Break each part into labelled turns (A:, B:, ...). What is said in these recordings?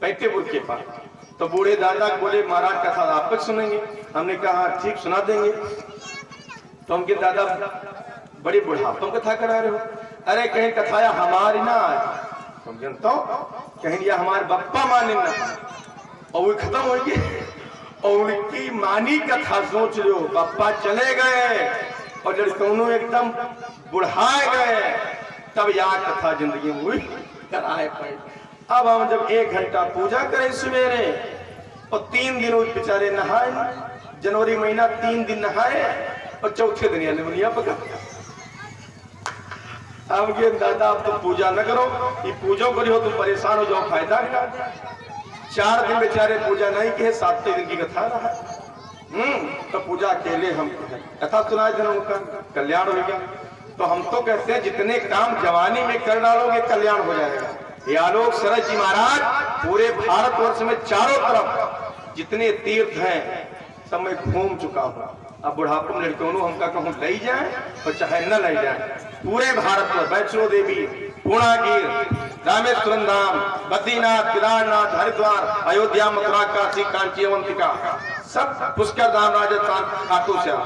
A: पैकेपुर के पास। तो बूढ़े दादा बोले महाराज कथा आप तक सुनेंगे। हमने कहा ठीक सुना देंगे। तो उनके दादा बड़े बुढ़ापा कथा करा रहे हो। अरे कहीं कथाया हमारी ना तुम जानता हो, कहीं दिया हमारे बप्पा माने ना, और वो खत्म हो गई। और उनकी मानी कथा सोच लो, बप्पा चले गए और लड़कों एकदम बुढ़ाए गए, तब याद कथा जिंदगी में हुई कराए पाए। अब हम जब 1 घंटा पूजा करें सवेरे और 3 दिन उस बेचारे नहाए, जनवरी महीना 3 दिन नहाए और चौथे दिन निमोनिया पकड़। अब ये दादा अब तो पूजा न करो, ये पूजा करी हो तुम परेशान हो जाओ, फायदा क्या। 4 दिन बेचारे पूजा नहीं किए, 7वें दिन की कथा रहा। तो पूजा अकेले हम कथा सुनाए थे, उनका कल्याण हो गया। तो हम तो कहते हैं जितने काम जवानी में कर डालोगे कल्याण हो जाएगा। ये आलोक सरज जी महाराज पूरे भारतवर्ष में चारों तरफ जितने तीर्थ हैं सब मैं घूम चुका हूँ। अब बुढ़ापे में लड़कों हमका कहूँ ले जाए और चाहे न ले जाए, पूरे भारत में वैष्णो देवी, पूर्णागिर, रामेश्वरम धाम, बद्रीनाथ, केदारनाथ, हरिद्वार, अयोध्या, मथुरा, काशी, कांची, अवंतिका, सब पुष्कर धाम, राजस्थान, खाटू श्याम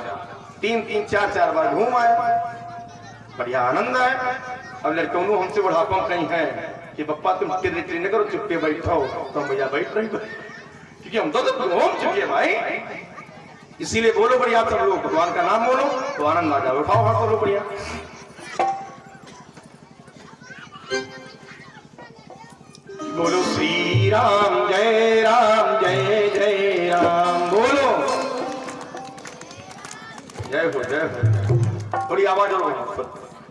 A: 3-3, 4-4 बार घूम आए। बढ़िया आनंद है। अब लड़कों हमसे बुढ़ापा कहीं है कि पप्पा तुम तिरनी न करो, चुप्पे बैठो, तो भैया बैठ रही, क्योंकि हम तो घूम चुके भाई। इसीलिए बोलो बढ़िया सब लोग, भगवान का नाम बोलो तो आनंद आ जाओ। उठाओ हाथ बोलो बढ़िया। बोलो श्री राम जय जय राम। बोलो जय हो। थोड़ी आवाज हो,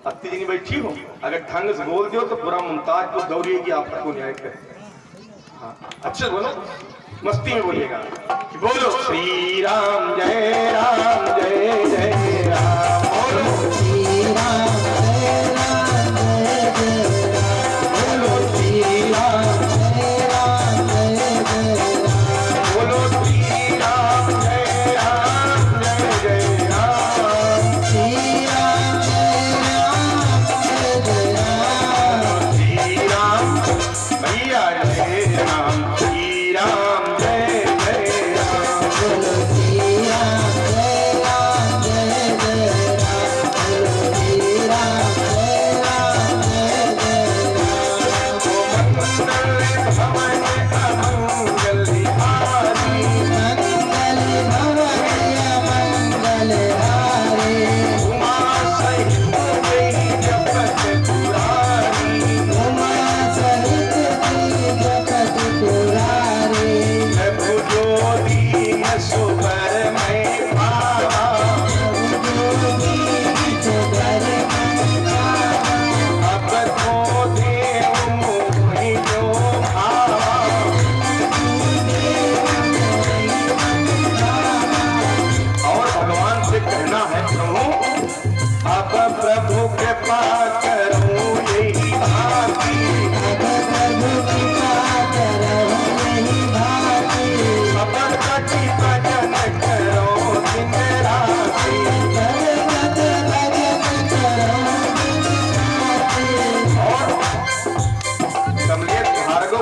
A: अत्ती जी बैठी हो, अगर ढंग से बोल दो तो पूरा मुमताज को दौड़ेगी, आपको न्याय करे। हाँ, अच्छे बोलो, मस्ती में बोलिएगा। बोलो श्री राम जय जय राम। बोलो श्री राम जय जय राम। बोलो श्री राम जय जय राम। बोलो श्री राम जय जय राम। श्री राम जय राम। श्री राम भैया जय राम। श्री राम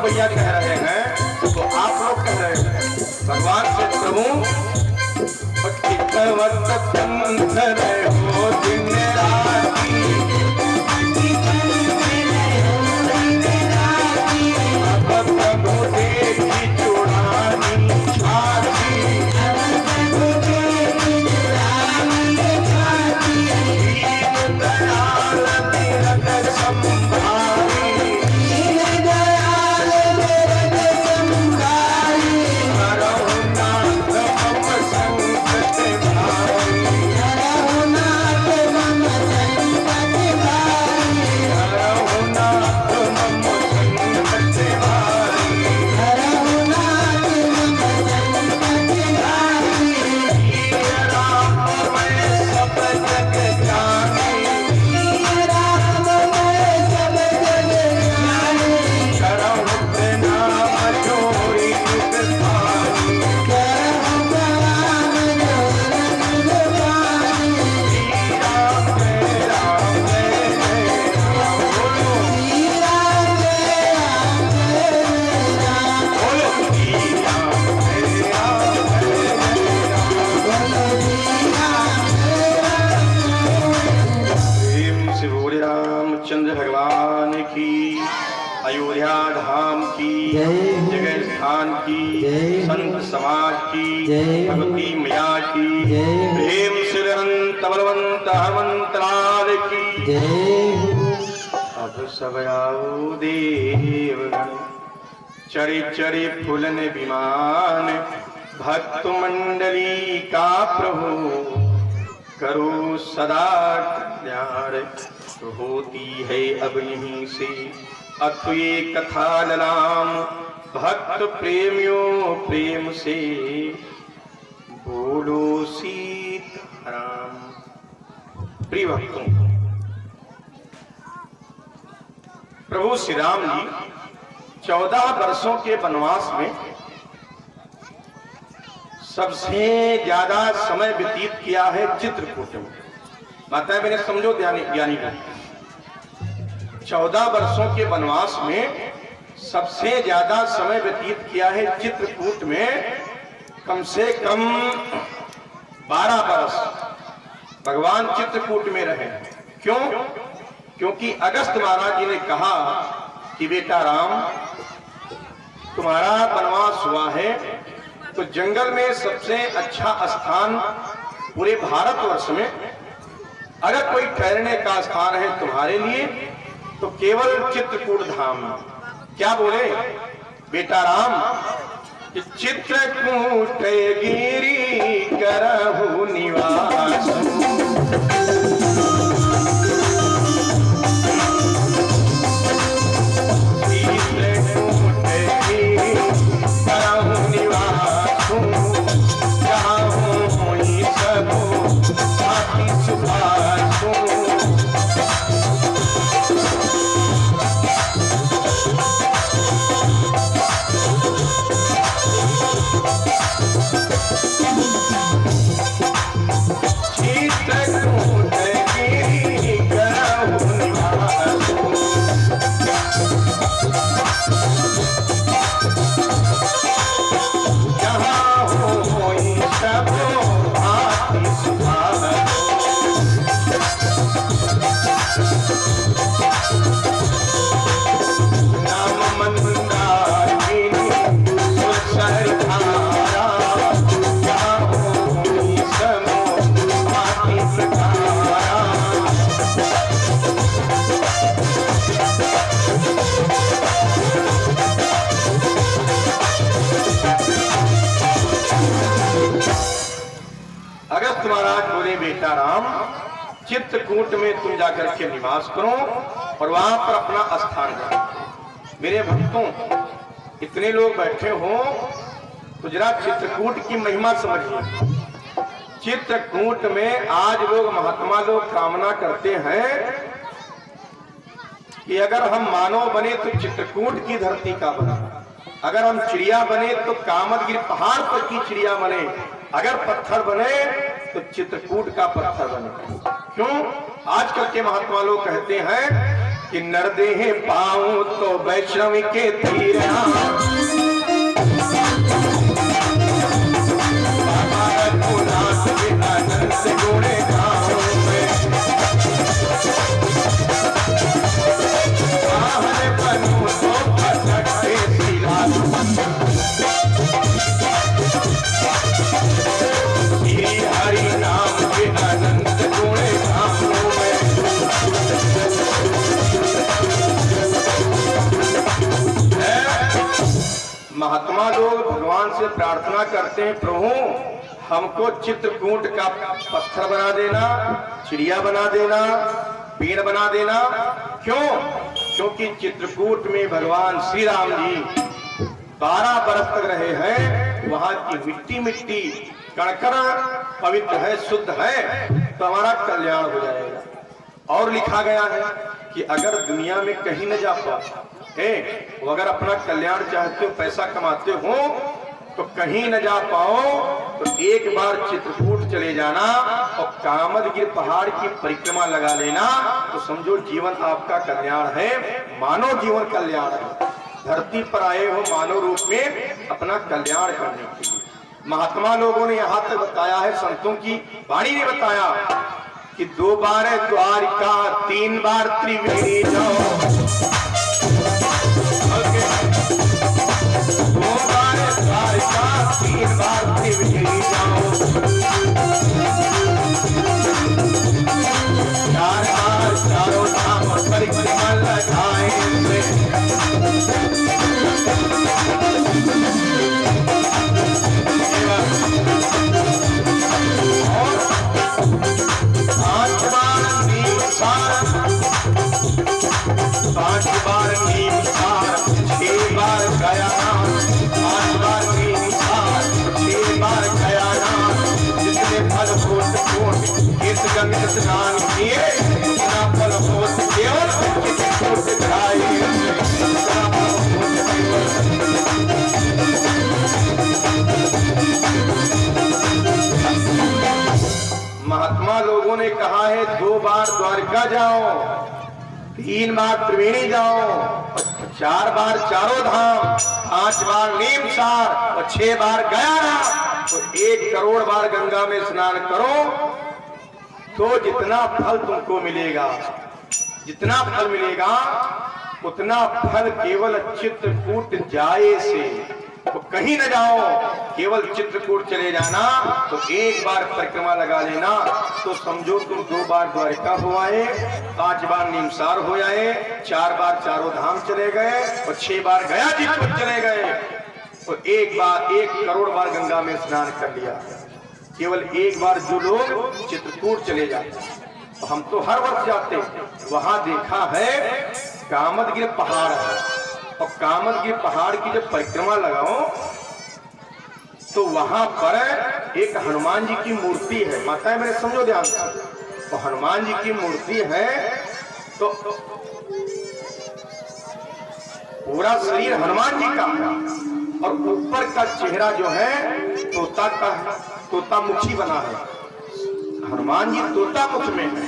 A: भैया कह रहे हैं तो आप लोग कह रहे हैं भगवान से प्रभु हो दिन राती, अब प्रभु देखी चुड़ानी छाती, दीन दयाल तिलक संभारी, संकट भारी। मैया धाम की, जगह स्थान की, संत समाज की, भगवती मैया की, प्रेम से अनंत बलवंत हनुमंतलाल की। अब सब आओ देवगण, चढ़े चढ़े फूलन विमान, भक्त मंडली का प्रभु करो सदा कल्याण। तो होती है अब यहीं से अतु ये कथा ललाम, भक्त प्रेमियों प्रेम से बोलो सीताराम। प्रिय भक्तों, प्रभु श्री राम जी 14 वर्षों के वनवास में सबसे ज्यादा समय व्यतीत किया है चित्रकूट में। माताएं मैंने समझो ज्ञानी का 14 वर्षों के वनवास में सबसे ज्यादा समय व्यतीत किया है चित्रकूट में। कम से कम 12 वर्ष भगवान चित्रकूट में रहे। क्यों? क्योंकि अगस्त महाराज जी ने कहा कि बेटा राम, तुम्हारा वनवास हुआ है तो जंगल में सबसे अच्छा स्थान पूरे भारतवर्ष में अगर कोई ठहरने का स्थान है तुम्हारे लिए तो केवल चित्रकूट धाम। क्या बोले बेटा राम? चित्रकूट गिरी करहु निवास, बेटा राम चित्रकूट में तुम जाकर के निवास करो और वहां पर अपना स्थान करो। मेरे भक्तों, इतने लोग बैठे हो तो जरा चित्रकूट की महिमा समझिए। चित्रकूट में आज लोग महात्मा लोग कामना करते हैं कि अगर हम मानव बने तो चित्रकूट की धरती का बना, अगर हम चिड़िया बने तो कामदगिरी पहाड़ पर की चिड़िया बने, अगर पत्थर बने तो चित्रकूट का पत्थर बने। क्यों? आजकल के महात्मा लोग कहते हैं कि नरदेह पाऊं तो वैष्णवी के तीर, आनंद से गोड़े गाँव में बनू तो भटकते सिला, हरि नाम के अनंत गुणे धामों में। महात्मा लोग भगवान से प्रार्थना करते हैं, प्रभु हमको चित्रकूट का पत्थर बना देना, चिड़िया बना देना, पेड़ बना देना। क्यों? क्योंकि चित्रकूट में भगवान श्री राम जी 12 वर्ष तक रहे हैं। वहां की मिट्टी मिट्टी कणकण पवित्र है, शुद्ध है, तो हमारा कल्याण हो जाएगा। और लिखा गया है कि अगर दुनिया में कहीं न जा पाओ, वो अगर अपना कल्याण चाहते हो, पैसा कमाते हो, तो कहीं न जा पाओ तो एक बार चित्रकूट चले जाना और कामदगिरी पहाड़ की परिक्रमा लगा लेना, तो समझो जीवन आपका कल्याण है, मानव जीवन कल्याण है। धरती पर आए हो मानव रूप में अपना कल्याण करने के लिए। महात्मा लोगों ने यहाँ तक बताया है, संतों की वाणी ने बताया कि 2 बार द्वारिका, 3 बार त्रिवेणी जाओ, 3 बार त्रिवेणी जाओ, 4 बार चारों धाम, 5 बार नीमसार और 6 बार गया, तो 1 करोड़ बार गंगा में स्नान करो तो जितना फल तुमको मिलेगा, जितना फल मिलेगा उतना फल केवल चित्रकूट जाए से, तो कहीं न जाओ, केवल चित्रकूट चले जाना, तो 1 बार परिक्रमा लगा लेना, तो समझो तुम 2 बार द्वारिका हो आए, 5 बार नीमसार हो आए, 4 बार चारों धाम चले गए और 6 बार गया जी चले गए, और 1 करोड़ बार गंगा में स्नान कर लिया। केवल 1 बार जो लोग चित्रकूट चले जाते, तो हम तो हर वर्ष जाते, वहां देखा है कामदगिरि पहाड़ है, और कामदगिरि पहाड़ की जब परिक्रमा लगाओ तो वहां पर एक हनुमान जी की मूर्ति है। माताएं मेरे समझो ध्यान से, तो हनुमान जी की मूर्ति है, तो पूरा शरीर हनुमान जी का है और ऊपर का चेहरा जो है तोता का है, तोता मुखी बना है। हनुमान जी तोता मुख में है।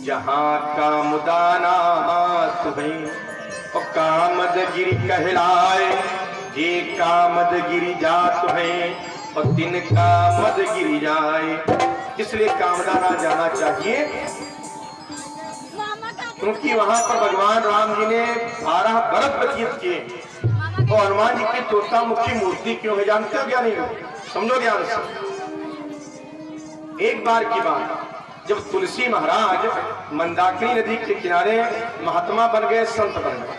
A: जहां कामदाना तुम्हें और कामदगिरि कहलाए, ये कामदगिरि जात है और दिन कामदगिरि जाए। इसलिए कामदाना जाना चाहिए, क्योंकि वहां पर भगवान राम जी ने 12 बरस व्यतीत किए। तो हनुमान जी की तोता मुखी मूर्ति क्यों है जानते हो क्या? नहीं हो समझो ध्यान से। एक बार की बात, जब तुलसी महाराज मंदाकिनी नदी के किनारे महात्मा बन गए, संत बन गए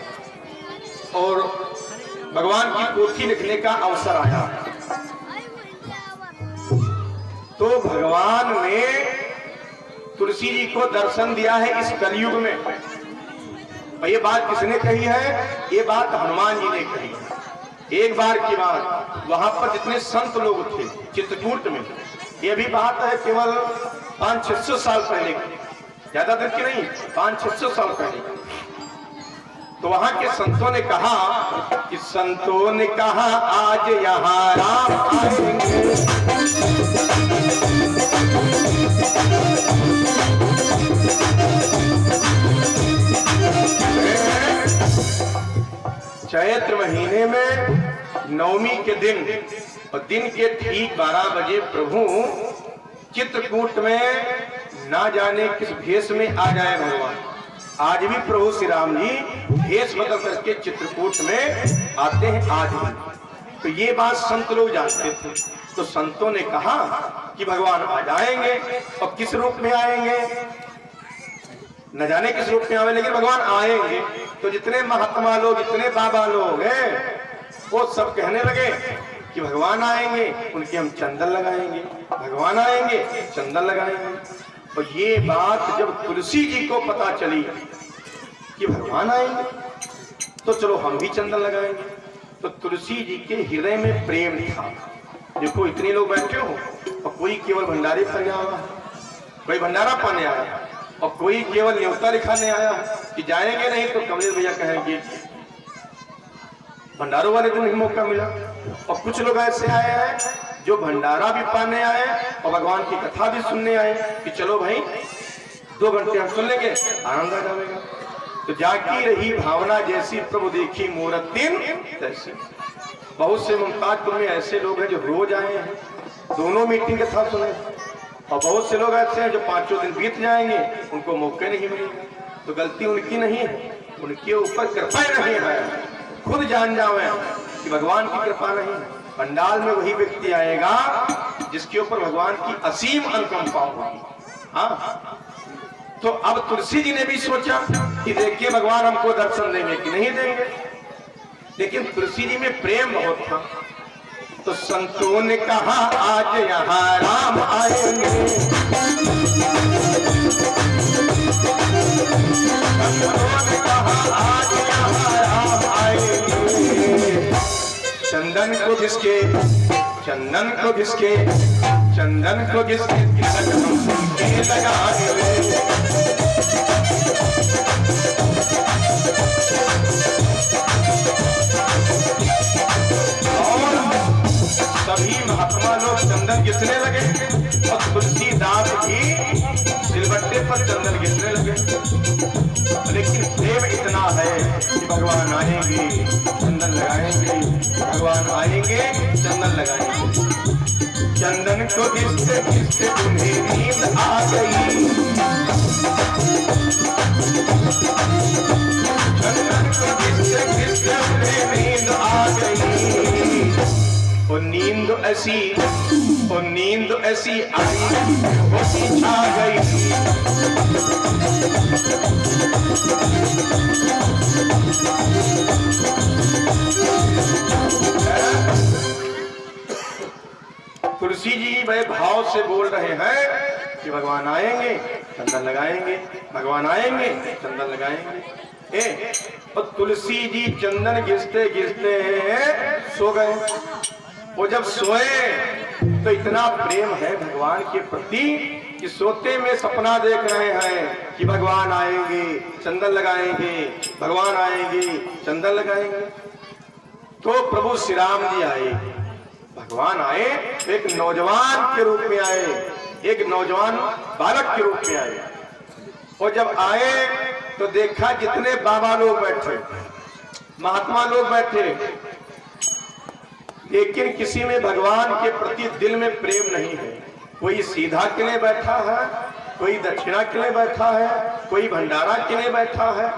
A: और भगवान की पोथी लिखने का अवसर आया, तो भगवान ने तुलसी जी को दर्शन दिया है इस कलयुग में। और ये बात किसने कही है? ये बात हनुमान जी ने कही है। एक बार की बात, वहां पर जितने संत लोग थे चित्रकूट में, ये भी बात है केवल 500-600 साल पहले की, ज्यादा दिन की नहीं, 500-600 साल पहले की। तो वहां के संतों ने कहा कि संतों ने कहा आज यहाँ राम आएंगे, चैत्र महीने में नवमी के दिन और दिन के ठीक 12 बजे प्रभु चित्रकूट में ना जाने किस भेष में आ जाए भगवान। आज भी प्रभु श्री राम जी भेष बदल करके चित्रकूट में आते हैं आज भी। तो ये बात संत लोग जानते थे। तो संतों ने कहा कि भगवान आ जाएंगे, और किस रूप में आएंगे न जाने किस रूप में आवे, लेकिन भगवान आएंगे। तो जितने महात्मा लोग, जितने बाबा लोग हैं, वो सब कहने लगे कि भगवान आएंगे, उनके हम चंदन लगाएंगे, भगवान आएंगे चंदन लगाएंगे। और ये बात जब तुलसी जी को पता चली कि भगवान आएंगे, तो चलो हम भी चंदन लगाएंगे। तो तुलसी जी के हृदय में प्रेम था। देखो इतने लोग बैठे हो और कोई केवल भंडारे करने आया, कोई भंडारा पाने आया, और कोई केवल न्योता लिखाने आया कि जाएंगे नहीं तो कमलेश भैया कहेंगे भंडारों वाले दिन ही मौका मिला। और कुछ लोग ऐसे आए हैं जो भंडारा भी पाने आए और भगवान की कथा भी सुनने आए कि चलो भाई 2 घंटे हम सुन लेंगे, आनंद आ जाएगा। तो जाकी रही भावना जैसी प्रभु देखी मूरत दिन तैसी। बहुत से मुमताजपुर में ऐसे लोग हैं जो रोज आए हैं, दोनों मीटिंग कथा सुने, और बहुत से लोग ऐसे हैं जो 5 दिन बीत जाएंगे, उनको मौके नहीं मिलेगा। तो गलती उनकी नहीं है, उनके ऊपर कृपा नहीं है। खुद जान जावे कि भगवान की कृपा नहीं है। पंडाल में वही व्यक्ति आएगा जिसके ऊपर भगवान की असीम अनुकंपा होगी। हाँ, तो अब तुलसी जी ने भी सोचा कि देखिए भगवान हमको दर्शन देंगे कि नहीं देंगे, लेकिन तुलसी जी में प्रेम बहुत था। तो संतों ने कहा आज यहाँ राम आएंगे, संतों ने कहा आज यहाँ राम आएंगे। चंदन को घिसके, चंदन को घिसके, चंदन को घिसके लगाए। सभी महात्मा लोग चंदन घिसने लगे और तुलसीदास भी सिलबट्टे पर चंदन घिसने लगे। लेकिन चंदन लगाएंगे, भगवान आएंगे चंदन लगाएंगे। चंदन को घिसते घिसते तुम्हें नींद आ गई, चंदन को घिसते घिसते तुम्हें नींद आ गई। वो नींद ऐसी, वो नींद ऐसी आई वो छा गई। तुलसी जी बड़े भाव से बोल रहे हैं कि भगवान आएंगे चंदन लगाएंगे, भगवान आएंगे चंदन लगाएंगे। और तुलसी जी चंदन घिसते घिसते सो गए। वो जब सोए तो इतना प्रेम है भगवान के प्रति कि सोते में सपना देख रहे हैं कि भगवान आएंगे चंदन लगाएंगे, भगवान आएंगे चंदन लगाएंगे। तो प्रभु श्री राम जी आए, भगवान आए एक नौजवान के रूप में आए, एक नौजवान बालक के रूप में आए। और जब आए तो देखा जितने बाबा लोग बैठे, महात्मा लोग बैठे, लेकिन किसी में भगवान के प्रति दिल में प्रेम नहीं है। कोई सीधा के लिए बैठा है, कोई दक्षिणा के लिए बैठा है, कोई भंडारा के लिए बैठा है।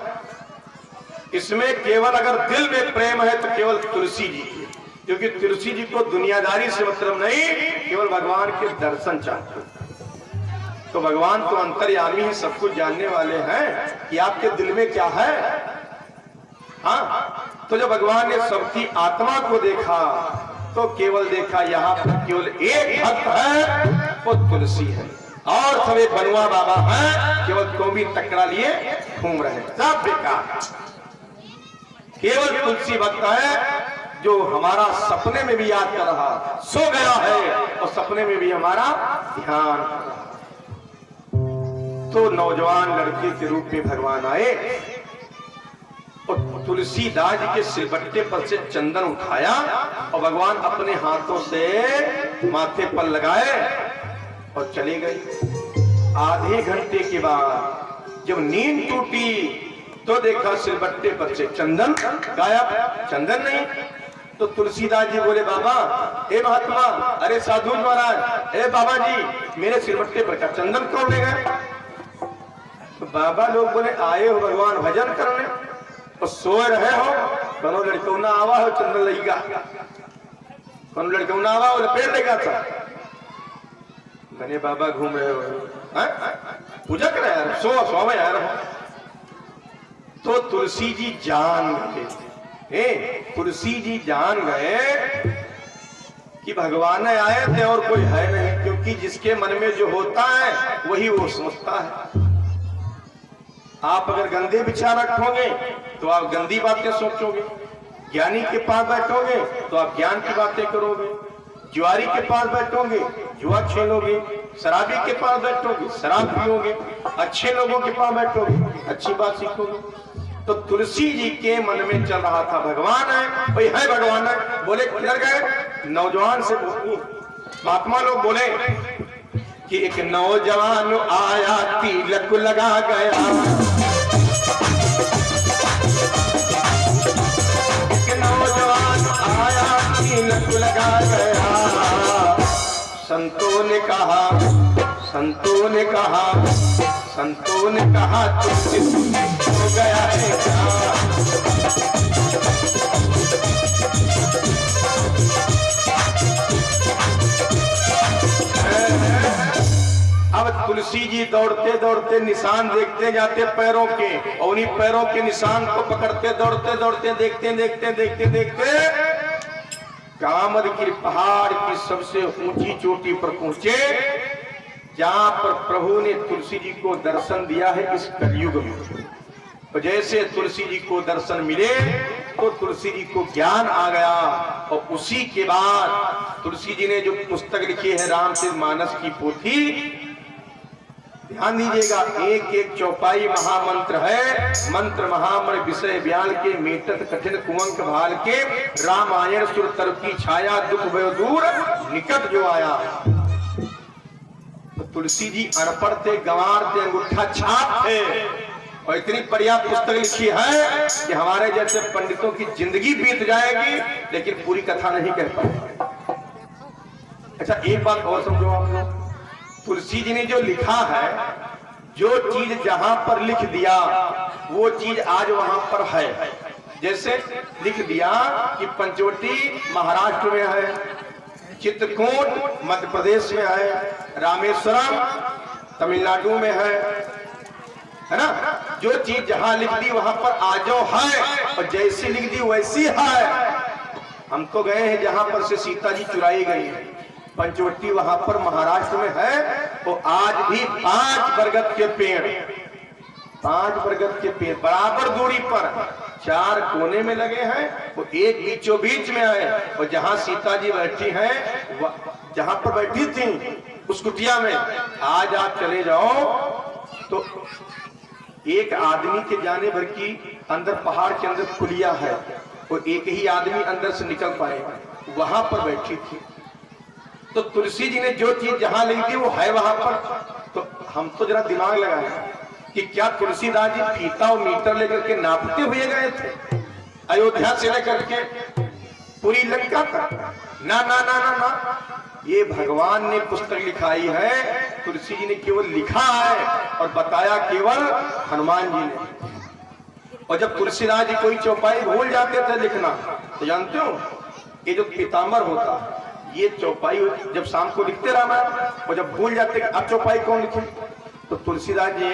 A: इसमें केवल अगर दिल में प्रेम है तो केवल तुलसी जी की, क्योंकि तुलसी जी को दुनियादारी से मतलब नहीं, केवल भगवान के दर्शन चाहते। तो भगवान तो अंतर्यामी ही, सब कुछ जानने वाले हैं कि आपके दिल में क्या है। हाँ, तो जब भगवान ने सबकी आत्मा को देखा तो केवल देखा यहाँ पर केवल एक भक्त है, वो तुलसी है, और सभी बनुआ बाबा हैं, केवल तो भी टकरा लिए घूम रहे, सब बेकार। केवल तुलसी भक्त है जो हमारा सपने में भी याद कर रहा, सो गया है और सपने में भी हमारा ध्यान। तो नौजवान लड़के के रूप में भगवान आए और तुलसीदास जी के सिलबट्टे पर से चंदन उठाया और भगवान अपने हाथों से माथे पर लगाए और चले गए। आधे घंटे के बाद जब नींद टूटी तो देखा सिलबट्टे पर से चंदन गायब, चंदन नहीं। तो तुलसीदास जी बोले, बाबा, ए महात्मा, अरे साधु महाराज, ए बाबा जी, मेरे सिलबट्टे पर का चंदन कौन ले गए? तो बाबा लोग बोले, आए हो भगवान भजन करने और सोए रहे हो, कौन लड़का ना आवा हो चंदन लगेगा, कौन लड़का ना आवा हो लपेट लेगा था। मैंने बाबा घूम रहे हो, पूजा कर यार, सो में यार। तो तुलसी जी जान गए, तुलसी जी जान गए कि भगवान आए थे और कोई है नहीं, क्योंकि जिसके मन में जो होता है वही वो सोचता है। आप अगर गंदे विचार रखोगे तो आप गंदी बातें सोचोगे, ज्ञानी के पास बैठोगे तो आप ज्ञान की बातें करोगे, जुआरी के पास बैठोगे जुआ खेलोगे, शराबी के पास बैठोगे शराब पियोगे, अच्छे लोगों के पास बैठोगे अच्छी बात सीखोगे। तो तुलसी जी के मन में चल रहा था भगवान है, भाई है भगवान है। बोले किधर गए? नौजवान से महात्मा लोग बोले कि एक नौजवान आया तिलक लगा गया, एक नौजवान आया तिलक लगा गया। संतों ने कहा, संतों ने कहा, संतों ने कहा तुझसे हो गया है क्या? अब तुलसी जी दौड़ते दौड़ते निशान देखते जाते पैरों के, और उन्हीं पैरों के निशान को पकड़ते दौड़ते दौड़ते देखते देखते देखते देखते कामद की पहाड़ की सबसे ऊंची चोटी पर पहुंचे, जहां पर प्रभु ने तुलसी जी को दर्शन दिया है इस कलयुग में। तो जैसे तुलसी जी को दर्शन मिले तो तुलसी जी को ज्ञान आ गया, और उसी के बाद तुलसी जी ने जो पुस्तक लिखी है रामचरितमानस की पोथी, ध्यान दीजिएगा, एक एक चौपाई महामंत्र है। मंत्र महामंत्र विषय ब्याल के मेटत कठिन कुंवंक भाल के, रामायण सुर तर की छाया दुख भयो दूर निकट जो आया। तो तुलसी जी अनपढ़ थे, गंवार थे, अंगूठा छाप थे, और इतनी बढ़िया पुस्तक लिखी है कि हमारे जैसे पंडितों की जिंदगी बीत जाएगी लेकिन पूरी कथा नहीं कह पाएंगे। अच्छा एक बात और समझो आप लोग, तुलसी जी ने जो लिखा है, जो चीज जहां पर लिख दिया वो चीज आज वहां पर है। जैसे लिख दिया कि पंचवटी महाराष्ट्र में है, चित्रकूट मध्य प्रदेश में है, रामेश्वरम तमिलनाडु में है ना। जो चीज जहां लिख दी वहां पर आजो है, और जैसी लिख दी वैसी है। हम तो गए हैं जहां पर से सीता जी चुराई गई है, पंचवटी वहां पर महाराष्ट्र में है। तो आज भी 5 बरगद के पेड़, 5 बरगद के पेड़ बराबर दूरी पर 4 कोने में लगे हैं, वो एक बीचों बीच में है। और जहां सीता जी बैठी हैं, जहां पर बैठी थी उस कुटिया में, आज आप चले जाओ तो एक आदमी के जाने भर की अंदर पहाड़ के अंदर खुलिया है, और एक ही आदमी अंदर से निकल पाएगा, वहां पर बैठी थी। तो तुलसी जी ने जो चीज जहां लिख दी वो है वहां पर। तो हम तो जरा दिमाग लगाए कि क्या तुलसीदास जी फीता और मीटर लेकर के नापते हुए गए थे अयोध्या से लेकर के पूरी लंका तक? ना ना ना ना ना, ये भगवान ने पुस्तक लिखाई है, तुलसी जी ने केवल लिखा है और बताया केवल हनुमान जी ने। और जब तुलसीदास जी कोई चौपाई भूल जाते थे लिखना, तो जानते हो ये जो पीताम्बर होता है, ये चौपाई जब शाम को लिखते रहना, और जब भूल जाते अब चौपाई कौन लिखे, तो तुलसीदास जी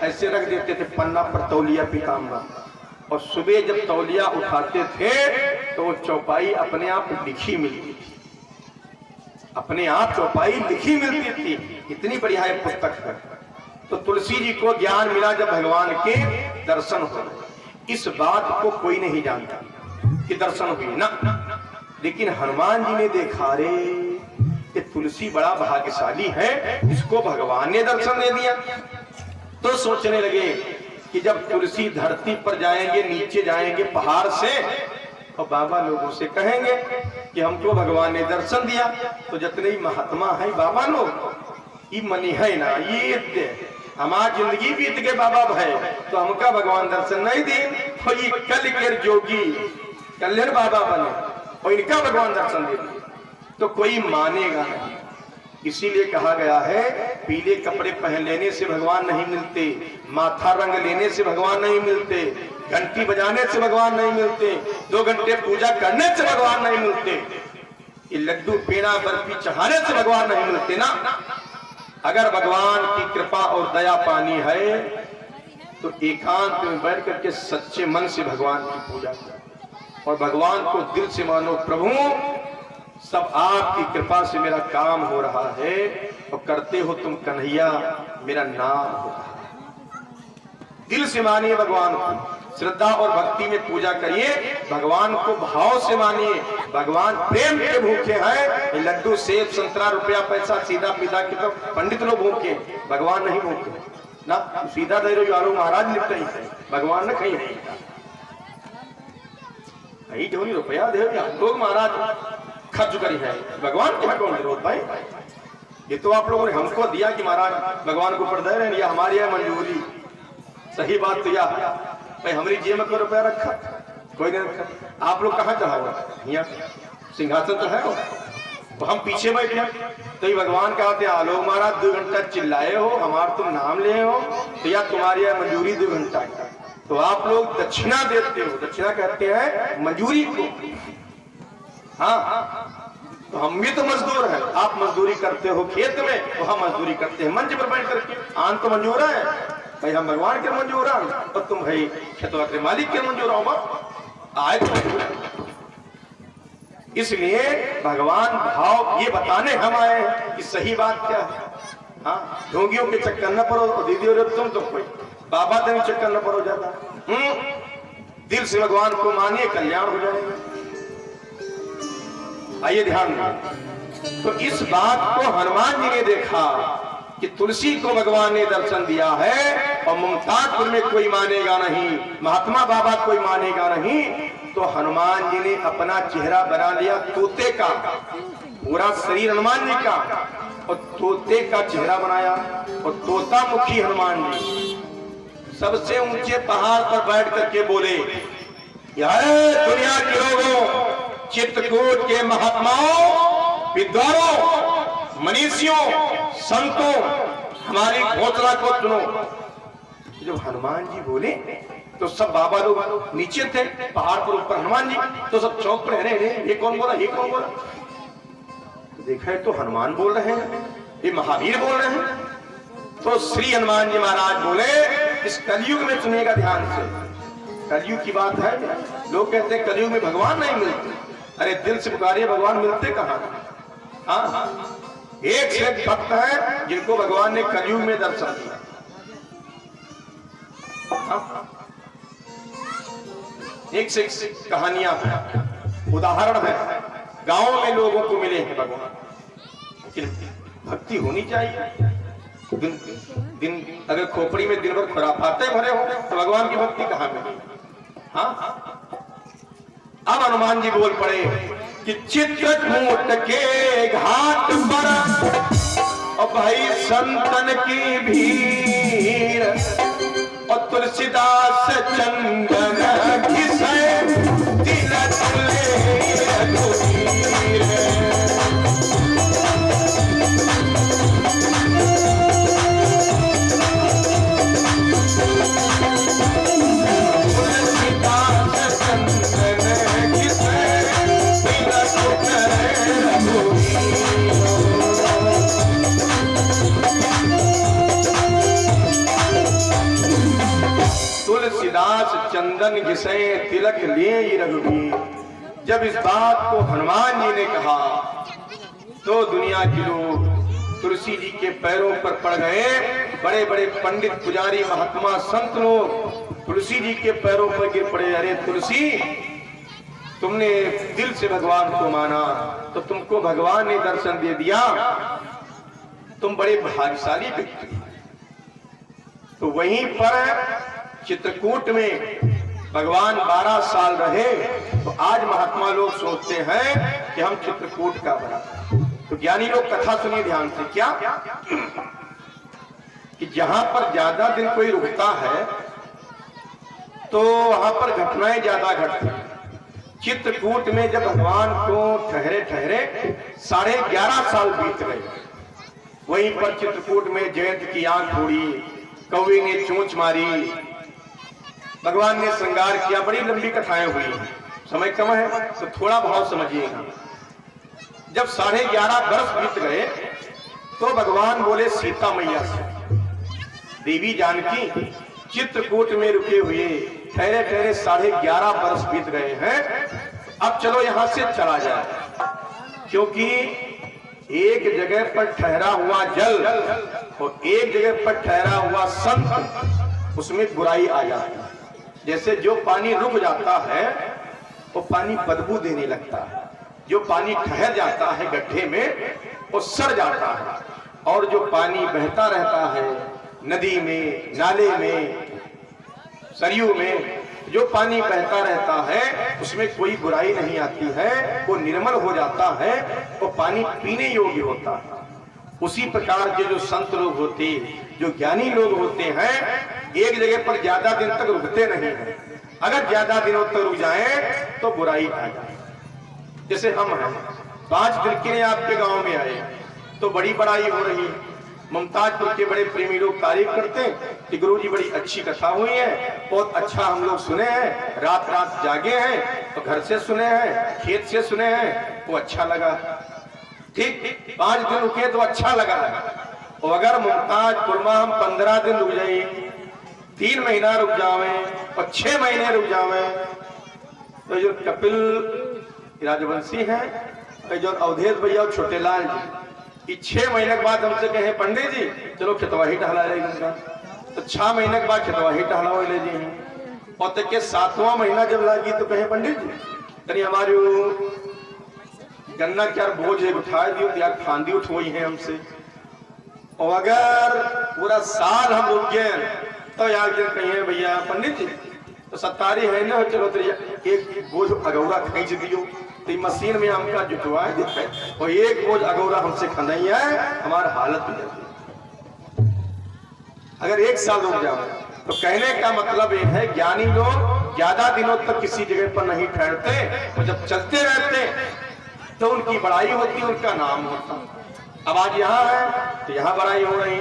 A: ऐसे रख देते थे पन्ना पर तौलिया पीताम्बर, और सुबह जब तौलिया उठाते थे तो वो चौपाई अपने आप लिखी मिलती थी, अपने आप चौपाई लिखी मिलती थी। इतनी बढ़िया ये पुस्तक है। तो तुलसी जी को ज्ञान मिला जब भगवान के दर्शन हुए। इस बात को कोई नहीं जानता कि दर्शन हुए ना, लेकिन हनुमान जी ने देखा रे कि तुलसी बड़ा भाग्यशाली है, इसको भगवान ने दर्शन दे दिया। तो सोचने लगे कि जब तुलसी धरती पर जाएंगे, नीचे जाएंगे पहाड़ से, और बाबा लोगों से कहेंगे कि हमको भगवान ने दर्शन दिया, तो जितने ही महात्मा है बाबा लोग ये मनी है ना, ये हमारी जिंदगी बीत के बाबा भाई, तो हमका भगवान दर्शन नहीं दी, तो ये कल के जोगी कल्याण बाबा बने और इनका भगवान दर्शन दे दिए, तो कोई मानेगा नहीं। इसीलिए कहा गया है पीले कपड़े पहन लेने से भगवान नहीं मिलते, माथा रंग लेने से भगवान नहीं मिलते, घंटी बजाने से भगवान नहीं मिलते, 2 घंटे पूजा करने से भगवान नहीं मिलते, ये लड्डू पेड़ा बर्फी चढ़ाने से भगवान नहीं मिलते ना। अगर भगवान की कृपा और दया पानी है तो एकांत में बैठ करके सच्चे मन से भगवान की पूजा करो और भगवान को दिल से मानो, प्रभु सब आपकी कृपा से मेरा काम हो रहा है और करते हो तुम कन्हैया मेरा नाम हो रहा है। दिल से मानिए भगवान को, श्रद्धा और भक्ति में पूजा करिए, भगवान को भाव से मानिए। भगवान प्रेम के भूखे हैं, लड्डू सेब संतरा रुपया पैसा सीधा पीधा की तो पंडित लोग भूखे, भगवान नहीं भूखे ना। सीधा दे रहे आलू महाराज निपट है, भगवान ने कहीं नहीं जो रुपया दे लोग महाराज खर्च करी है, भगवान की कौन जरूरत भाई? ये तो आप लोगों ने हमको दिया कि महाराज भगवान को ऊपर दे रहे हैं, या हमारी है मंजूरी। सही बात तो यह भाई हमारी जेब में कोई रुपया रखा कोई नहीं रखा। आप लोग कहाँ चढ़ा यहाँ सिंहासन तो है, तो हम पीछे बैठे, तो ये भगवान कहते हैं आलोक महाराज 2 घंटा चिल्लाए हो, हमारा तुम नाम लिए हो, तो या तुम्हारी है मंजूरी 2 घंटा, तो आप लोग दक्षिणा देते हो, दक्षिणा कहते हैं मंजूरी को। हाँ तो हम भी तो मजदूर हैं, आप मजदूरी करते हो खेत में, तो हम मजदूरी करते हैं मंच पर बैठ करके। आन तो मंजूर है भाई, हम भगवान के मंजूर हैं और तुम भाई खेतवा के मालिक के मंजूर हो आए तो। इसलिए भगवान भाव ये बताने हम आए हैं कि सही बात क्या है। हाँ ढोंगियों के चक्कर न पड़ो, दीदी और तुम तो कोई बाबा तक चक्कर न पड़ो जाता। दिल से भगवान को मानिए, कल्याण हो जाएगा। आइए ध्यान दें। तो इस बात को हनुमान जी ने देखा कि तुलसी को भगवान ने दर्शन दिया है और मुमताजपुर में कोई मानेगा नहीं, महात्मा बाबा कोई मानेगा नहीं, तो हनुमान जी ने अपना चेहरा बना लिया तोते का, पूरा शरीर हनुमान जी का और तोते का चेहरा बनाया और तोता मुखी हनुमान जी। सबसे ऊंचे पहाड़ पर बैठ करके बोले, दुनिया के लोगों, चित्रकूट के महात्माओं, विद्वानों, मनीषियों, संतों, हमारी घोषणा को सुनो। जब हनुमान जी बोले तो सब बाबा लोग नीचे थे, पहाड़ पर ऊपर हनुमान जी, तो सब चौक पर रहे, ये कौन बोला, ये कौन बोला? देखा है तो हनुमान बोल रहे हैं, ये महावीर बोल रहे हैं। तो श्री हनुमान जी महाराज बोले, इस कलयुग में सुनिएगा ध्यान से, कलयुग की बात है। लोग कहते हैं कलयुग में भगवान नहीं मिलते, अरे दिल से पुकारिए, भगवान मिलते कहाँ? हाँ, एक से एक भक्त है जिनको भगवान ने कलयुग में दर्शन दिया। एक से एक कहानियां हैं, उदाहरण है, गांव में लोगों को मिले हैं भगवान। लेकिन भक्ति होनी चाहिए। दिन अगर खोपड़ी में दिन भर खुराफाते भरे हो तो भगवान की भक्ति कहां मिली? हाँ, अब हनुमान जी बोल पड़े कि चित्रकूट के घाट पर और भाई संतन की भीड़ और तुलसीदास चंदन घिसे तिलक ले रघुवीर। तुलसीदास चंदन घिसे तिलक ले रघुवीर। जब इस बात को हनुमान जी ने कहा तो दुनिया के लोग तुलसी जी के पैरों पर पड़ गए। बड़े बड़े पंडित, पुजारी, महात्मा, संत लोग तुलसी जी के पैरों पर गिर पड़े। अरे तुलसी, तुमने दिल से भगवान को माना तो तुमको भगवान ने दर्शन दे दिया, तुम बड़े भाग्यशाली व्यक्ति। तो वहीं पर चित्रकूट में भगवान 12 साल रहे। तो आज महात्मा लोग सोचते हैं कि हम चित्रकूट का बना। तो ज्ञानी लोग कथा सुनिए ध्यान से, क्या कि जहां पर ज्यादा दिन कोई रुकता है तो वहां पर घटनाएं ज्यादा घटती। चित्रकूट में जब भगवान को ठहरे 11.5 साल बीत गए। वहीं पर चित्रकूट में जयंत की आंख फोड़ी, कौवे ने चोंच मारी, भगवान ने श्रृंगार किया। बड़ी लंबी कथाएं हुई, समय कम है तो थोड़ा भाव समझिएगा। जब 11.5 बरस बीत गए तो भगवान बोले सीता मैया से, देवी जानकी चित्रकूट में रुके हुए ठहरे 11.5 बरस बीत गए हैं, अब चलो यहां से चला जाए। क्योंकि एक जगह पर ठहरा हुआ जल और एक जगह पर ठहरा हुआ संत, उसमें बुराई आ जाती है। जैसे जो पानी रुक जाता है वो पानी बदबू देने लगता है, जो पानी ठहर जाता है गड्ढे में वो सड़ जाता है, और जो पानी बहता रहता है नदी में, नाले में, सरयू में, जो पानी बहता रहता है उसमें कोई बुराई नहीं आती है, वो निर्मल हो जाता है, वो पानी पीने योग्य होता है। उसी प्रकार के जो संत लोग होते, जो ज्ञानी लोग होते हैं, एक जगह पर ज्यादा दिन तक रुकते नहीं हैं। अगर ज्यादा दिनों तक रुक जाएं तो बुराई आ जाए। जैसे हम हैं, 5 दिन के लिए आपके गांव में आए तो बड़ी बड़ाई हो रही है। मुमताजपुर के बड़े प्रेमी लोग तारीफ करते हैं कि गुरुजी बड़ी अच्छी कथा हुई है, बहुत अच्छा हम लोग सुने हैं, रात रात जागे हैं, तो घर से सुने हैं, खेत से सुने हैं, वो अच्छा लगा। ठीक 5 दिन रुके तो अच्छा लगा। और अगर मुमताजपुर में हम 15 दिन रुक जाए, 3 महीना रुक जावे और 6 महीने रुक जावे, तो जो कपिल राजवंशी हैं, जो अवधेश भैया और छोटे लाल जी, 6 महीने के बाद हमसे कहे पंडित जी चलो खेतवाही टहला रहे उनका, तो 6 महीने के बाद खेतवाही टहला ले जी। और तक के 7वां महीना जब लगी तो कहे पंडित जी कहीं हमारी गन्ना क्या बोझ है उठा दियो, यार फांदी उठवाई है हमसे। और अगर पूरा साल हम रुक गए तो यार कहिए भैया पंडित जी तो 27 है ना, चलो तो एक बोझ अगौरा खींच दियो, तो मशीन में हमका जुटवा देते और एक बोझ अगौरा हमसे खनैया है, हमारा हालत हो जाती। अगर 1 साल रुक जाओ तो कहने का मतलब ये है, ज्ञानी लोग ज्यादा दिनों तक किसी जगह पर नहीं ठहरते, और जब चलते रहते तो उनकी बड़ाई होती, उनका नाम होता। अब आज यहाँ है तो यहाँ बड़ाई हो रही,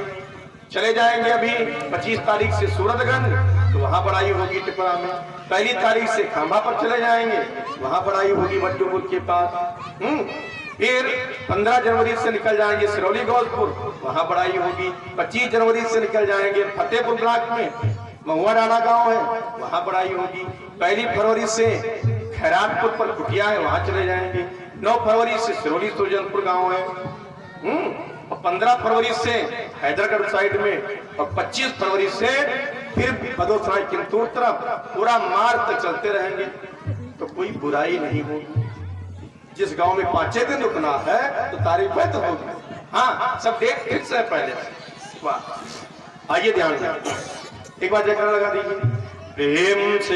A: चले जाएंगे अभी 25 तारीख से सूरतगंज, तो वहां बड़ाई होगी टिपरा में। 1 तारीख से खंभा पर चले जाएंगे, वहां बड़ाई होगी बड्डूपुर के पास। फिर 15 जनवरी से निकल जाएंगे सिरौली गौजपुर, वहां बड़ाई होगी। 25 जनवरी से निकल जाएंगे फतेहपुर ब्लॉक में महुआ डाना गांव है, वहां बड़ाई होगी। 1 फरवरी से खैरातपुर पर कुटिया है, वहां चले जाएंगे। 9 फरवरी से सिरौली सुरजनपुर गांव है, और 15 फरवरी से हैदरगढ़ साइड में, और 25 फरवरी से फिर बदोसराय किंतूर तरफ पूरा मार्च तक चलते रहेंगे। तो कोई बुराई नहीं होगी। जिस गांव में 5-6 दिन रुकना है तो तारीफें तो होगी। हाँ, सब डेट फिक्स है पहले से। वाह, आइए ध्यान से एक बार जयकारा लगा दीजिए प्रेम से।